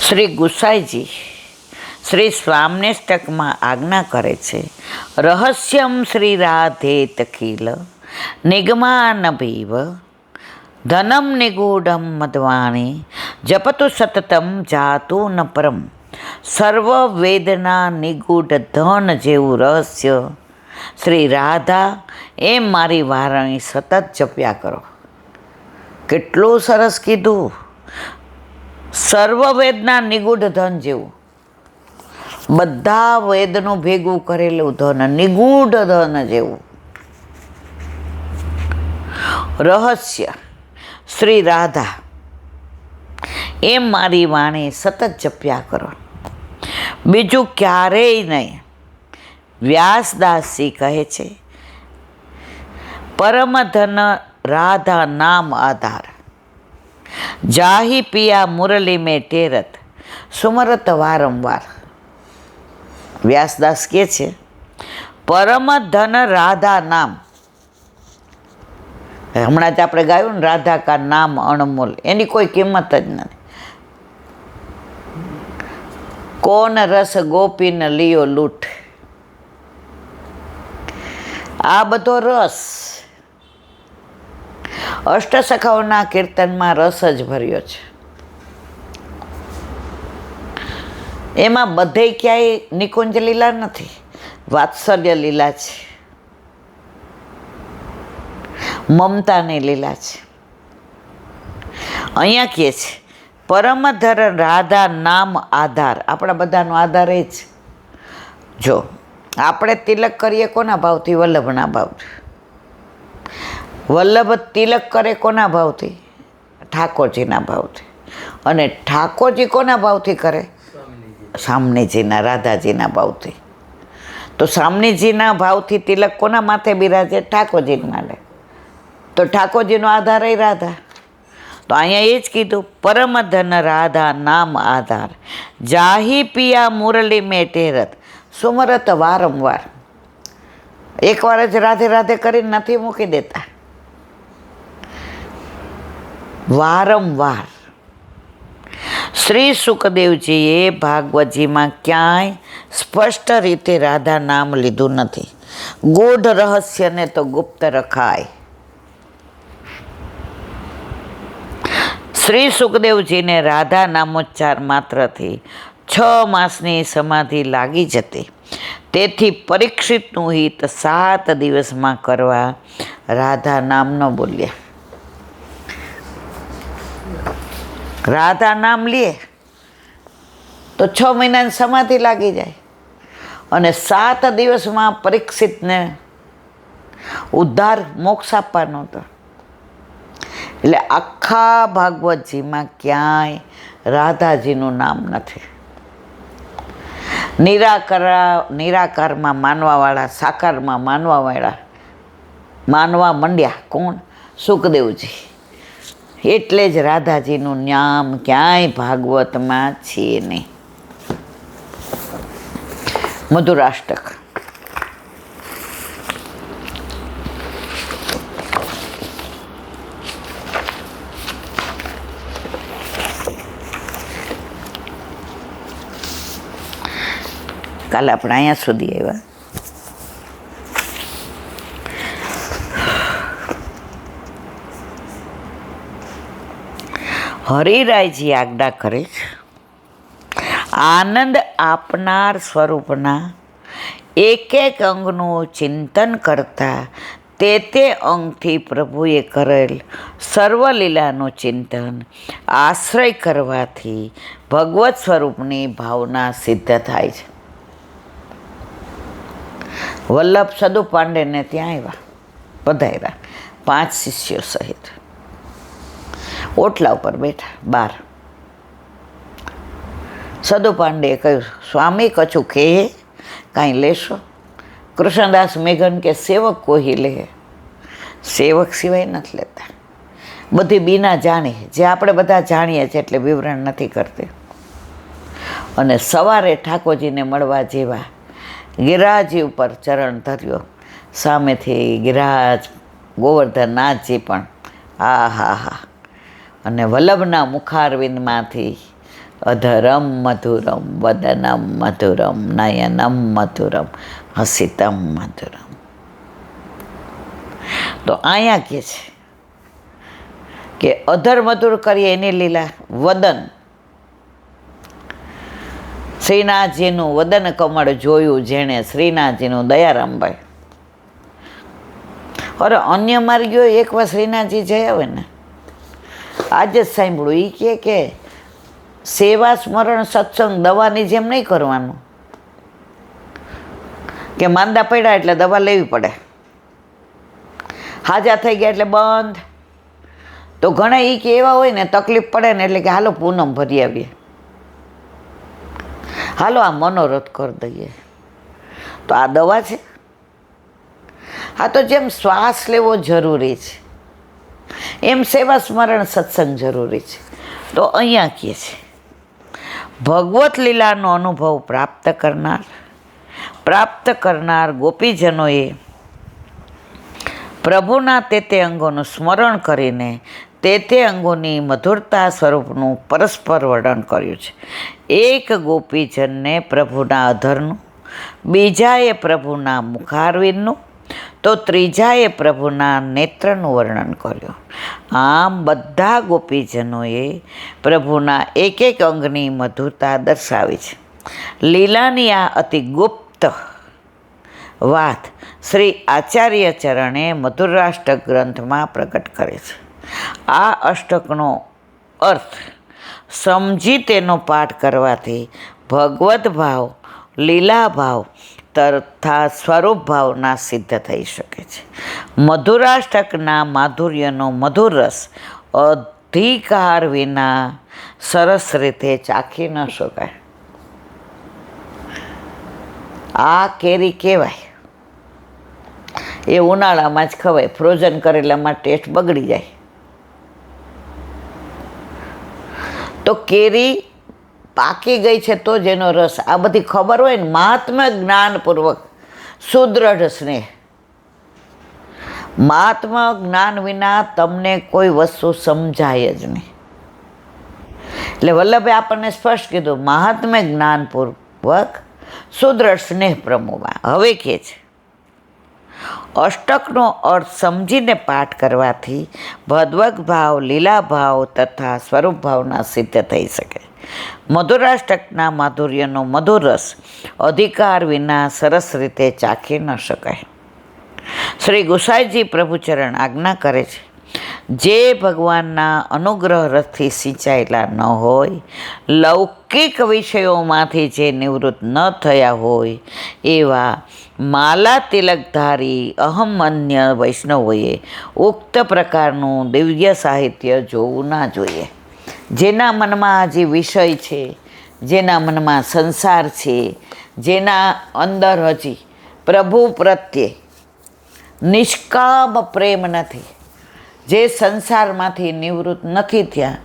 શ્રી ગુસાઈજી શ્રી સ્વામ્નેષ્ટકમાં આજ્ઞા કરે છે. રહસ્યમ શ્રી રાધેત ખીલ નિગમાનભીવ ધનમ નિગૂઢમ મધવાણી જપતુ સતતમ જાતુ ન પરમ. સર્વ વેદના નિગૂઢ ધન જેવું રહસ્ય શ્રી રાધા એમ મારી વારણી સતત જપ્યા કરો. કેટલું સરસ કીધું. સર્વ વેદના નિગૂઢ ધન જેવું, બધા વેદનું ભેગું કરેલું ધન, નિગૂઢ ધન જેવું રહસ્ય શ્રી રાધા એમ મારી વાણી સતત જપ્યા કરો. બીજું ક્યારેય નહીં. વ્યાસદાસજી કહે છે, પરમ ધન રાધા નામ આધાર, જાહી પિયા મુરલી મેં ટેરત સુમરત વારંવાર. વ્યાસદાસ કહે છે, પરમ ધન રાધા નામ. હમણાં જ આપણે ગાયું ને, રાધા કા નામ અણમોલ, એની કોઈ કિંમત જ નથી. કોન રસ ગોપીન લિયો લૂંટ. આ બધો રસ અષ્ટસખાઓના કીર્તનમાં રસ જ ભર્યો છે. એમાં બધે ક્યાંય નિકુંજ લીલા નથી, વાત્સલ્ય લીલા છે, મમતાની લીલા છે. અહીંયા કહે છે, પરમધર રાધા નામ આધાર. આપણા બધાનો આધાર એ જ. જો આપણે તિલક કરીએ કોના ભાવથી? વલ્લભના ભાવથી. વલ્લભ તિલક કરે કોના ભાવથી? ઠાકોરજીના ભાવથી. અને ઠાકોરજી કોના ભાવથી કરે? સામનેજીના, રાધાજીના ભાવથી. તો સામનેજીના ભાવથી તિલક કોના માથે બિરાજે? ઠાકોરજીના માથે. તો ઠાકોરજીનો આધાર એ રાધા. તો અહીંયા એ જ કીધું, પરમ ધન રાધા નામ આધાર, જાહી પિયા મુરલી મેં ટેરત સુમરત વારંવાર. એકવાર જ રાધે રાધે કરીને નથી મૂકી દેતા, વારંવાર. શ્રી સુખદેવજીએ ભાગવતજીમાં ક્યાંય સ્પષ્ટ રીતે રાધા નામ લીધું નથી. ગૂઢ રહસ્યને તો ગુપ્ત રખાય. શ્રી સુખદેવજીને રાધા નામોચ્ચાર માત્રથી 6 માસની સમાધિ લાગી જતી. તેથી પરીક્ષિતનું હિત 7 દિવસમાં કરવા રાધા નામ ન બોલ્યા. રાધા નામ લે તો 6 મહિનાની સમાધિ લાગી જાય, અને 7 દિવસમાં પરીક્ષિતને ઉદ્ધાર મોક્ષ આપવાનો હતો. એટલે આખા ભાગવતજીમાં ક્યાંય રાધાજીનું નામ નથી. નિરાકારમાં માનવાવાળા, સાકારમાં માનવાવાળા માનવા માંડ્યા. કોણ? સુખદેવજી. એટલે જ રાધાજીનું નામ ક્યાંય ભાગવતમાં છે નહીં. મધુરાષ્ટક. કાલે આપણે અહીંયા સુધી આવ્યા. હરિરાયજી આજ્ઞા કરે છે, આનંદ આપનાર સ્વરૂપના એક એક અંગનું ચિંતન કરતા તે અંગથી પ્રભુએ કરેલ સર્વલીલાનું ચિંતન આશ્રય કરવાથી ભગવત સ્વરૂપની ભાવના સિદ્ધ થાય છે. વલ્લભ સદુ પાંડેને ત્યાં આવ્યા, પધાર્યા 5 શિષ્યો સહિત. ઓટલા ઉપર બેઠા બહાર. સદુ પાંડેએ કહ્યું, સ્વામી કછું કહે કાંઈ લેશો? કૃષ્ણદાસ મેઘન કે સેવક કોઈ લે. સેવક સિવાય નથી લેતા. બધી બીના જાણી, જે આપણે બધા જાણીએ છીએ એટલે વિવરણ નથી કરતી. અને સવારે ઠાકોરજીને મળવા જેવા ગિરિરાજી ઉપર ચરણ ધર્યો. સામેથી ગિરિરાજ ગોવર્ધનનાથજી પણ. આ હા હા. અને વલ્લભના મુખારવિંદમાંથી અધરમ મધુરમ વદનમ મધુરમ નયનમ મધુરમ હસિતમ મધુરમ. તો અહીંયા કહે છે કે અધર મધુર કરીએ એની લીલા. વદન, શ્રીનાથજીનું વદન કમળ જોયું જેણે શ્રીનાથજીનું દયારામભાઈ. અરે અન્ય માર્ગીઓ એકવાર શ્રીનાથજી જઈ આવે ને, આજે જ સાંભળ્યું એ કે સેવા સ્મરણ સત્સંગ દવાની જેમ નહીં કરવાનું કે માંદા પડ્યા એટલે દવા લેવી પડે, હાજા થઈ ગયા એટલે બંધ. તો ઘણા એ કે એવા હોય ને તકલીફ પડે ને એટલે કે હાલો પૂનમ ભરી આવીએ, હાલો આ મનોરથ કરી દઈએ. તો આ દવા છે? આ તો જેમ શ્વાસ લેવો જરૂરી છે એમ સેવા સ્મરણ સત્સંગ જરૂરી છે. તો અહીંયા કહે છે ભગવત લીલાનો અનુભવ પ્રાપ્ત કરનાર ગોપીજનોએ પ્રભુના તે અંગોનું સ્મરણ કરીને તે અંગોની મધુરતા સ્વરૂપનું પરસ્પર વર્ણન કર્યું છે. એક ગોપીજનને પ્રભુના અધરનું, બીજાએ પ્રભુના મુખારવિંદનું, તો ત્રીજાએ પ્રભુના નેત્રનું વર્ણન કર્યું. આમ બધા ગોપીજનોએ પ્રભુના એક અંગની મધુરતા દર્શાવી છે. લીલાની આ અતિ ગુપ્ત વાત શ્રી આચાર્ય ચરણે મધુરાષ્ટક ગ્રંથમાં પ્રગટ કરે છે. આ અષ્ટકનો અર્થ સમજી તેનો પાઠ કરવાથી ભગવદ્ ભાવ, લીલા ભાવ તથા સ્વરૂપ ભાવના સિદ્ધ થઈ શકે છે. મધુરાષ્ટકના માધુર્યનો મધુર રસ અધિકાર વિના સરસ રીતે ચાખી ન શકાય. આ કેરી કહેવાય એ ઉનાળામાં જ ખવાય, ફ્રોઝન કરેલામાં ટેસ્ટ બગડી જાય. તો કેરી પાકી ગઈ છે તો જ એનો રસ, આ બધી ખબર હોય ને, મહાત્મા જ્ઞાનપૂર્વક સુદૃઢ સ્નેહ. મહાત્મા જ્ઞાન વિના તમને કોઈ વસ્તુ સમજાય જ નહીં. એટલે વલ્લભે આપણને સ્પષ્ટ કીધું, મહાત્મા જ્ઞાનપૂર્વક સુદૃઢ સ્નેહ પ્રમોવા. હવે કે છે અષ્ટકનો અર્થ સમજીને પાઠ કરવાથી ભગવદ્ ભાવ, લીલા ભાવ તથા સ્વરૂપ ભાવના સિદ્ધ થઈ શકે. મધુરાષ્ટકના માધુર્યનો મધુર રસ અધિકાર વિના સરસ રીતે ચાખી ન શકાય. શ્રી ગુસાઈજી પ્રભુચરણ આજ્ઞા કરે છે, જે ભગવાનના અનુગ્રહ રસથી સિંચાયેલા ન હોય, લૌકિક વિષયોમાંથી જે નિવૃત્ત ન થયા હોય એવા માલા તિલકધારી અહમન્ય વૈષ્ણવોએ ઉક્ત પ્રકારનું દિવ્ય સાહિત્ય જોવું ના જોઈએ. જેના મનમાં હજી વિષય છે, જેના મનમાં સંસાર છે, જેના અંદર હજી પ્રભુ પ્રત્યે નિષ્કામ પ્રેમ નથી, જે સંસારમાંથી નિવૃત્ત નથી થયા,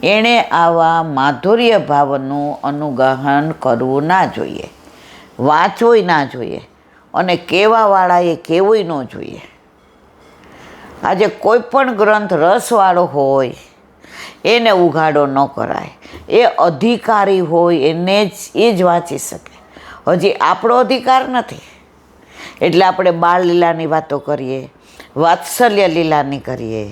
એણે આવા માધુર્ય ભાવનું અનુગાહન કરવું ના જોઈએ, વાંચવું ના જોઈએ અને કહેવાવાળાએ કહેવું ન જોઈએ. આજે કોઈ પણ ગ્રંથ રસવાળો હોય એને ઉઘાડો ન કરાય. એ અધિકારી હોય એને જ એ જ વાંચી શકે. હજી આપણો અધિકાર નથી એટલે આપણે બાળ લીલાની વાતો કરીએ, વાત્સલ્ય લીલાની કરીએ,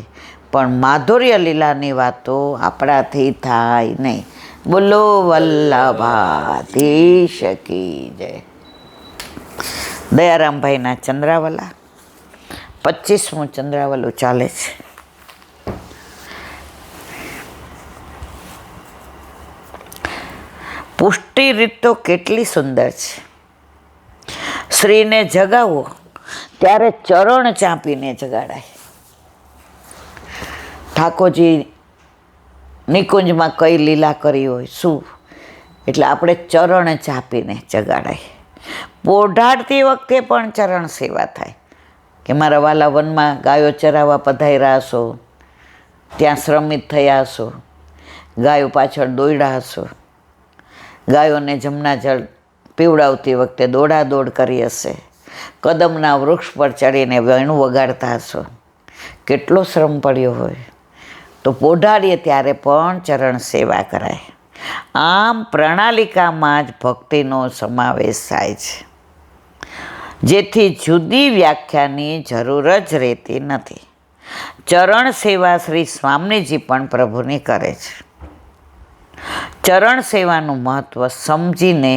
પણ માધુર્ય લીલાની વાતો આપણાથી થાય નહીં. બોલો વલ્લભાધીશ કી જય. દયારામભાઈના ચંદ્રાવલા 25મું ચંદ્રાવલું ચાલે છે. પુષ્ટિ રીત તો કેટલી સુંદર છે. શ્રીને જગાવો ત્યારે ચરણ ચાંપીને જગાડાય. ઠાકોરજી નિકુંજમાં કઈ લીલા કરી હોય શું, એટલે આપણે ચરણ ચાંપીને જગાડાય. પોઢાડતી વખતે પણ ચરણ સેવા થાય કે મારા વાલા વનમાં ગાયો ચરાવવા પધાર્યા હશો, ત્યાં શ્રમિત થયા હશો, ગાયો પાછળ દોડ્યા હશો, ગાયોને જમના જળ પીવડાવતી વખતે દોડાદોડ કરી હશે, કદમના વૃક્ષ પર ચડીને વેણું વગાડતા હશો, કેટલો શ્રમ પડ્યો હોય. તો પોઢાડીએ ત્યારે પણ ચરણ સેવા કરાય. આમ પ્રણાલિકામાં જ ભક્તિનો સમાવેશ થાય છે, જેથી જુદી વ્યાખ્યાની જરૂર જ રહેતી નથી. ચરણ સેવા શ્રી સ્વામીજી પણ પ્રભુની કરે છે. ચરણ સેવાનું મહત્ત્વ સમજીને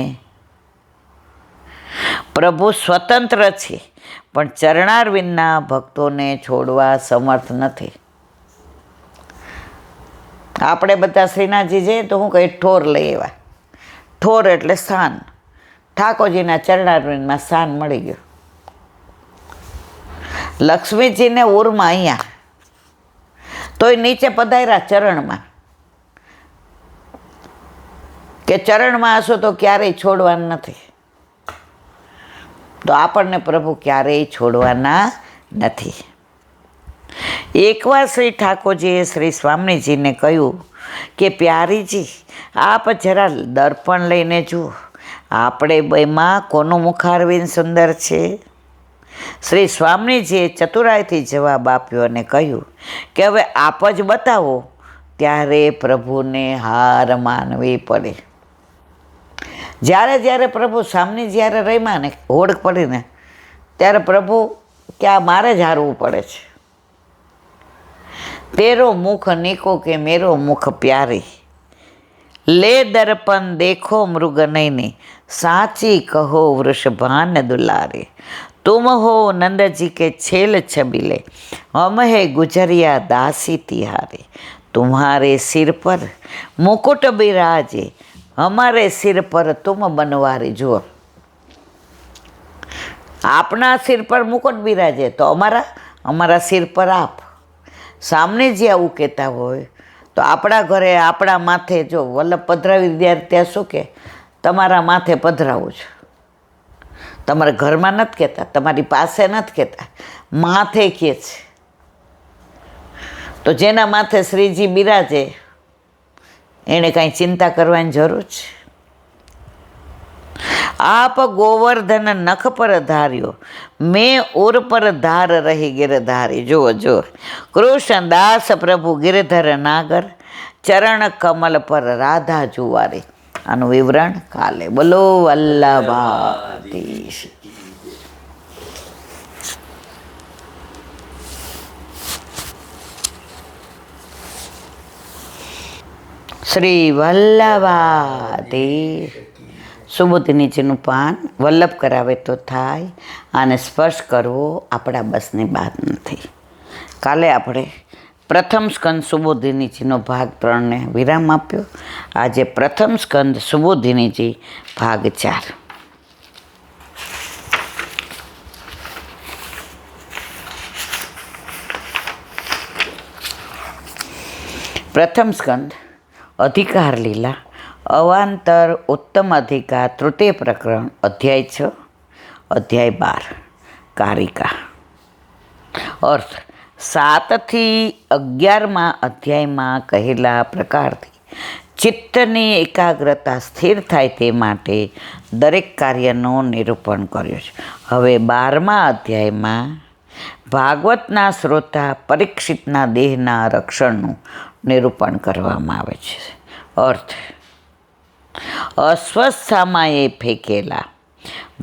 પ્રભુ સ્વતંત્ર છે, પણ ચરણારવિંદના ભક્તોને છોડવા સમર્થ નથી. આપણે બધા શ્રીનાથજી જઈએ તો હું કહી ઠોર લઈ આવ્યા. ઠોર એટલે સ્થાન. ઠાકોરજીના ચરણારવિંદમાં સ્થાન મળી ગયું. લક્ષ્મીજીને ઉરમાં અહીંયા, તોય નીચે પધાર્યા ચરણમાં, કે ચરણમાં હશો તો ક્યારેય છોડવાનું નથી. તો આપણને પ્રભુ ક્યારેય છોડવાના નથી. એકવાર શ્રી ઠાકોરજીએ શ્રી સ્વામીજીને કહ્યું કે પ્યારીજી, આપ જરા દર્પણ લઈને જુઓ, આપણે બેમાં કોનું મુખારવિંદ સુંદર છે. શ્રી સ્વામીજીએ ચતુરાઈથી જવાબ આપ્યો અને કહ્યું કે હવે આપ જ બતાવો. ત્યારે પ્રભુને હાર માનવી પડે. જ્યારે પ્રભુ સામની જ્યારે રહીમાં ને હોડ પડીને, ત્યારે પ્રભુ કે આ મારે જ હારવું પડે છે. તેરો મુખ નીકો કે મેરો મુખ પ્યારી, લે દર્પણ દેખો મૃગ નૈને, સાચી કહો વૃષભાન દુલારે. तुम हो नंद जी के छेल छबीले, हम है गुजरिया दासी तिहारे. तुम्हारे सिर पर मुकुट बिराजे, हमारे सिर पर तुम बनवारी. જુઓ, આપના સિર પર મુकुट બિરાજે તો અમારા સિર પર આપ. સામને જે આવું કહેતા હોય તો આપણા ઘરે આપણા માથે જો વલ્લભ પધરાવી દે ત્યાં શું કે તમારા માથે પધરાવું છું. તમારા ઘરમાં નથી કહેતા, તમારી પાસે નથી કહેતા, માથે કહે છે. તો જેના માથે શ્રીજી બિરાજે એણે કાંઈ ચિંતા કરવાની જરૂર છે? આપ ગોવર્ધન નખ પર ધાર્યો, મેં ઉર પર ધાર રહી ગિરધારી. જુઓ કૃષ્ણ દાસ પ્રભુ ગિરધર નાગર, ચરણ કમલ પર રાધા જુવારી. આનું વિવરણ કાલે. બોલો વલ્લભાધીશ. શ્રી વલ્લભાધીશ. સુબોધનીજીનું પાન વલ્લભ કરાવે તો થાય, આને સ્પર્શ કરવો આપણા બસની વાત નથી. કાલે આપણે પ્રથમ સ્કંદ સુબોધિનીજીનો ભાગ 3ને વિરામ આપ્યો. આજે પ્રથમ સ્કંદ સુબોધિનીજી ભાગ 4. પ્રથમ સ્કંદ અધિકાર લીલા, અવાંતર ઉત્તમ અધિકાર, તૃતીય પ્રકરણ, અધ્યાય 6, અધ્યાય 12, કારિકા. અર્થ 7 થી 11 અધ્યાયમાં કહેલા પ્રકારથી ચિત્તની એકાગ્રતા સ્થિર થાય તે માટે દરેક કાર્યનું નિરૂપણ કર્યું છે. હવે 12મા અધ્યાયમાં ભાગવતના શ્રોતા પરીક્ષિતના દેહના રક્ષણનું નિરૂપણ કરવામાં આવે છે. અર્થ અસ્વસ્થામાં એ ફેંકેલા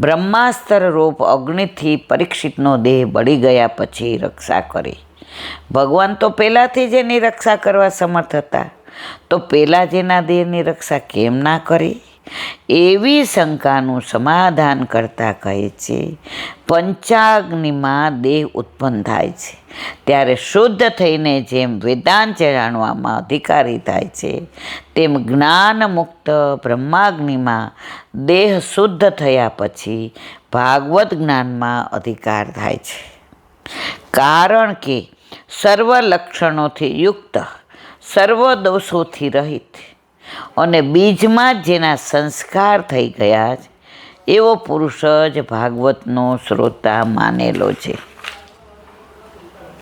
બ્રહ્માસ્ત્ર રૂપ અગ્નિથી પરીક્ષિતનો દેહ બળી ગયા પછી રક્ષા કરી. ભગવાન તો પહેલાંથી જ એની રક્ષા કરવા સમર્થ હતા, તો પહેલાં જ એના દેહની રક્ષા કેમ ના કરી? એવી શંકાનું સમાધાન કરતાં કહે છે, પંચાગ્નિમાં દેહ ઉત્પન્ન થાય છે ત્યારે શુદ્ધ થઈને જેમ વેદાંત જાણવામાં અધિકારી થાય છે, તેમ જ્ઞાન મુક્ત બ્રહ્માગ્નિમાં દેહ શુદ્ધ થયા પછી ભાગવત જ્ઞાનમાં અધિકાર થાય છે. કારણ કે સર્વ લક્ષણોથી યુક્ત, સર્વ દોષોથી રહિત અને બીજમાં જ જેના સંસ્કાર થઈ ગયા છે એવો પુરુષ જ ભાગવતનો શ્રોતા માનેલો છે.